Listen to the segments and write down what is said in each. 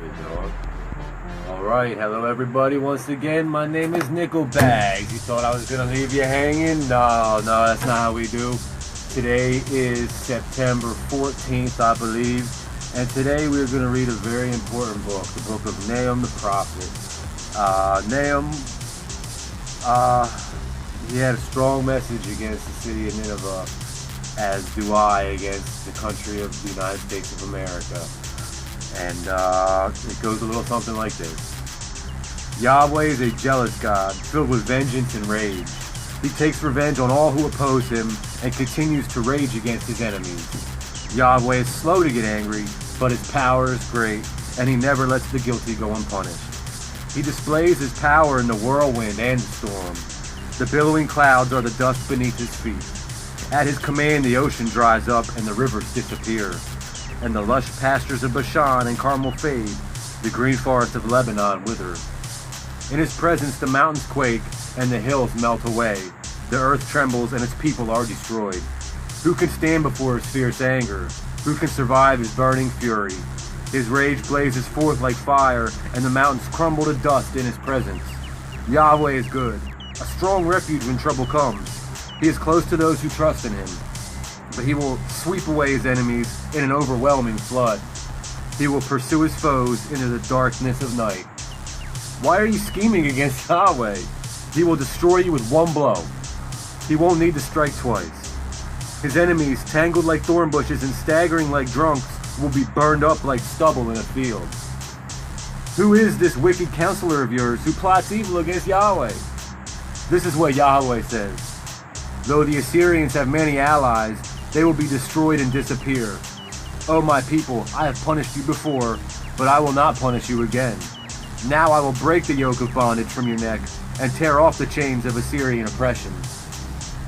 Good dog. Alright, hello everybody once again. My name is Nickelbags. You thought I was going to leave you hanging? No, that's not how we do. Today is September 14th, I believe. And today we're going to read a very important book, the book of Nahum the prophet. Nahum, he had a strong message against the city of Nineveh, as do I against the country of the United States of America. And it goes a little something like this. Yahweh is a jealous God, filled with vengeance and rage. He takes revenge on all who oppose him and continues to rage against his enemies. Yahweh is slow to get angry, but his power is great, and he never lets the guilty go unpunished. He displays his power in the whirlwind and the storm. The billowing clouds are the dust beneath his feet. At his command, the ocean dries up and the rivers disappear, and the lush pastures of Bashan and Carmel fade, the green forest of Lebanon wither. In his presence the mountains quake and the hills melt away. The earth trembles and its people are destroyed. Who can stand before his fierce anger? Who can survive his burning fury? His rage blazes forth like fire, and the mountains crumble to dust in his presence. Yahweh is good, a strong refuge when trouble comes. He is close to those who trust in him, but he will sweep away his enemies in an overwhelming flood. He will pursue his foes into the darkness of night. Why are you scheming against Yahweh? He will destroy you with one blow. He won't need to strike twice. His enemies, tangled like thorn bushes and staggering like drunks, will be burned up like stubble in a field. Who is this wicked counselor of yours who plots evil against Yahweh? This is what Yahweh says. Though the Assyrians have many allies, they will be destroyed and disappear. O my people, I have punished you before, but I will not punish you again. Now I will break the yoke of bondage from your neck and tear off the chains of Assyrian oppression.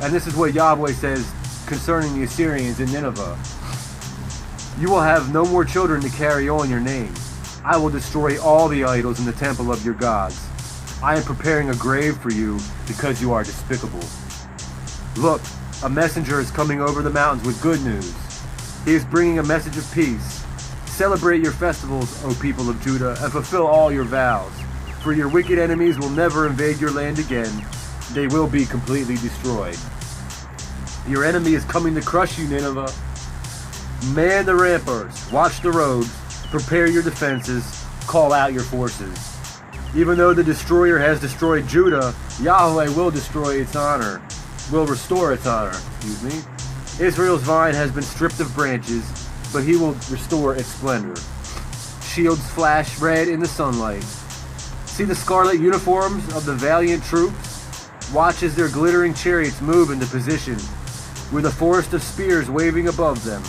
And this is what Yahweh says concerning the Assyrians in Nineveh. You will have no more children to carry on your name. I will destroy all the idols in the temple of your gods. I am preparing a grave for you because you are despicable. Look, a messenger is coming over the mountains with good news. He is bringing a message of peace. Celebrate your festivals, O people of Judah, and fulfill all your vows. For your wicked enemies will never invade your land again. They will be completely destroyed. Your enemy is coming to crush you, Nineveh. Man the ramparts, watch the roads, prepare your defenses, call out your forces. Even though the destroyer has destroyed Judah, Yahweh will destroy its honor. Will restore its honor, Israel's vine has been stripped of branches, but he will restore its splendor. Shields flash red in the sunlight. See the scarlet uniforms of the valiant troops? Watch as their glittering chariots move into position, with a forest of spears waving above them.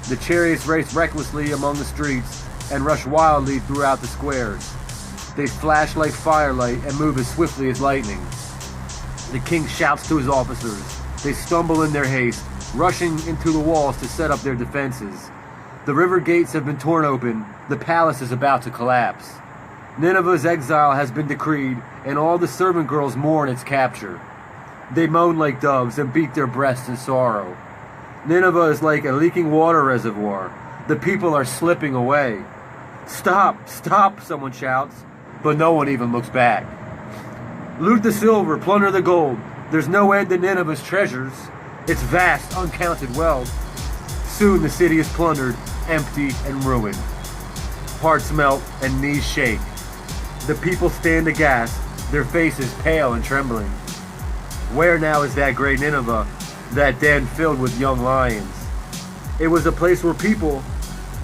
The chariots race recklessly among the streets and rush wildly throughout the squares. They flash like firelight and move as swiftly as lightning. The king shouts to his officers. They stumble in their haste, rushing into the walls to set up their defenses. The river gates have been torn open. The palace is about to collapse. Nineveh's exile has been decreed, and all the servant girls mourn its capture. They moan like doves and beat their breasts in sorrow. Nineveh is like a leaking water reservoir. The people are slipping away. Stop, stop, someone shouts, but no one even looks back. Loot the silver, plunder the gold. There's no end to Nineveh's treasures, its vast, uncounted wealth. Soon the city is plundered, empty and ruined. Hearts melt and knees shake. The people stand aghast, their faces pale and trembling. Where now is that great Nineveh, that den filled with young lions? It was a place where people,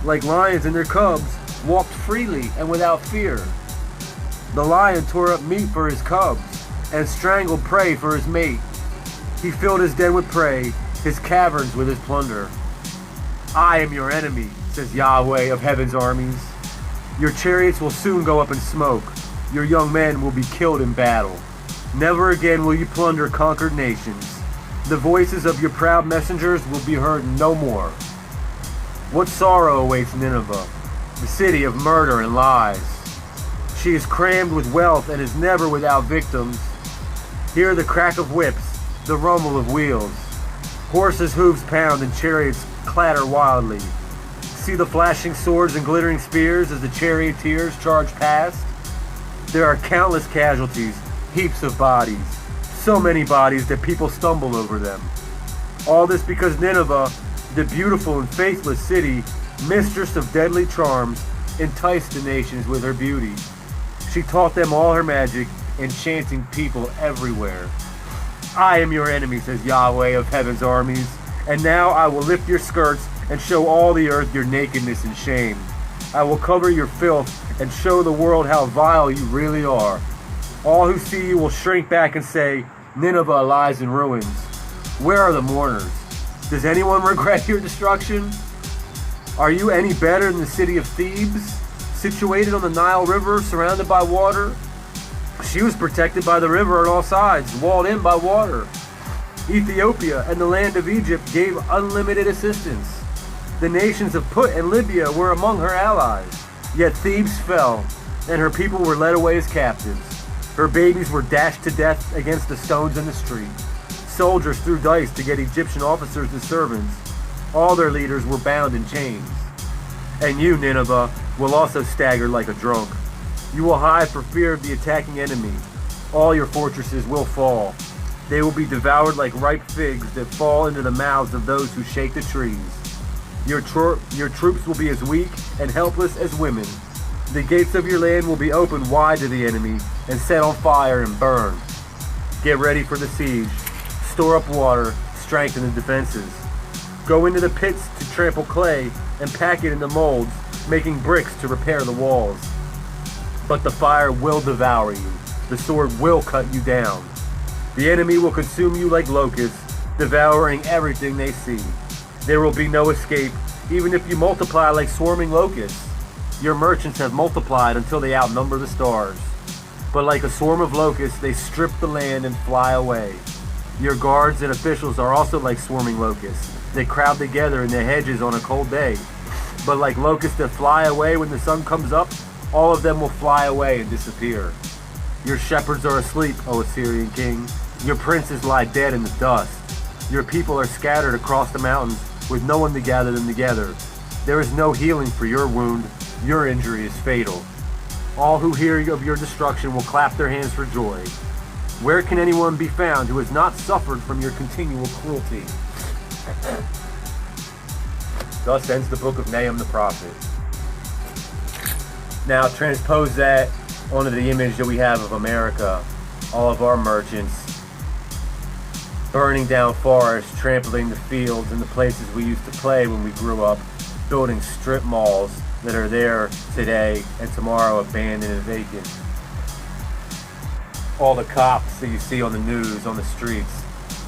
like lions and their cubs, walked freely and without fear. The lion tore up meat for his cubs and strangled prey for his mate. He filled his den with prey, his caverns with his plunder. I am your enemy, says Yahweh of heaven's armies. Your chariots will soon go up in smoke. Your young men will be killed in battle. Never again will you plunder conquered nations. The voices of your proud messengers will be heard no more. What sorrow awaits Nineveh, the city of murder and lies. She is crammed with wealth and is never without victims. Hear the crack of whips, the rumble of wheels. Horses' hooves pound and chariots clatter wildly. See the flashing swords and glittering spears as the charioteers charge past? There are countless casualties, heaps of bodies, so many bodies that people stumble over them. All this because Nineveh, the beautiful and faithless city, mistress of deadly charms, enticed the nations with her beauty. She taught them all her magic, enchanting people everywhere. I am your enemy, says Yahweh of heaven's armies, and now I will lift your skirts and show all the earth your nakedness and shame. I will cover your filth and show the world how vile you really are. All who see you will shrink back and say, Nineveh lies in ruins. Where are the mourners? Does anyone regret your destruction? Are you any better than the city of Thebes, situated on the Nile River, surrounded by water? She was protected by the river on all sides, walled in by water. Ethiopia and the land of Egypt gave unlimited assistance. The nations of Put and Libya were among her allies. Yet Thebes fell, and her people were led away as captives. Her babies were dashed to death against the stones in the street. Soldiers threw dice to get Egyptian officers as servants. All their leaders were bound in chains. And you, Nineveh, will also stagger like a drunk. You will hide for fear of the attacking enemy. All your fortresses will fall. They will be devoured like ripe figs that fall into the mouths of those who shake the trees. Your troops will be as weak and helpless as women. The gates of your land will be opened wide to the enemy and set on fire and burn. Get ready for the siege. Store up water. Strengthen the defenses. Go into the pits to trample clay and pack it into molds, making bricks to repair the walls. But the fire will devour you. The sword will cut you down. The enemy will consume you like locusts, devouring everything they see. There will be no escape, even if you multiply like swarming locusts. Your merchants have multiplied until they outnumber the stars. But like a swarm of locusts, they strip the land and fly away. Your guards and officials are also like swarming locusts. They crowd together in the hedges on a cold day. But like locusts that fly away when the sun comes up, all of them will fly away and disappear. Your shepherds are asleep, O Assyrian king. Your princes lie dead in the dust. Your people are scattered across the mountains with no one to gather them together. There is no healing for your wound. Your injury is fatal. All who hear of your destruction will clap their hands for joy. Where can anyone be found who has not suffered from your continual cruelty? Thus ends the book of Nahum the prophet. Now transpose that onto the image that we have of America. All of our merchants burning down forests, trampling the fields and the places we used to play when we grew up, building strip malls that are there today and tomorrow abandoned and vacant. All the cops that you see on the news, on the streets,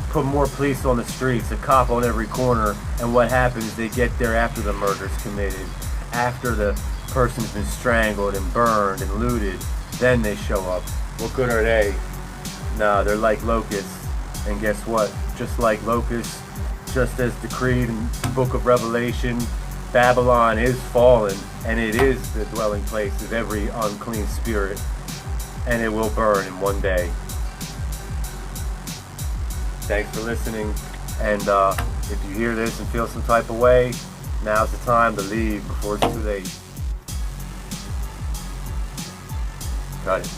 put more police on the streets, a cop on every corner, and what happens, they get there after the murder's committed, after the person's been strangled and burned and looted, then they show up. What good are they? No, they're like locusts. And guess what? Just like locusts, just as decreed in the book of Revelation, Babylon is fallen, and it is the dwelling place of every unclean spirit, and it will burn in one day. Thanks for listening, and if you hear this and feel some type of way, now's the time to leave before it's too late. Got it.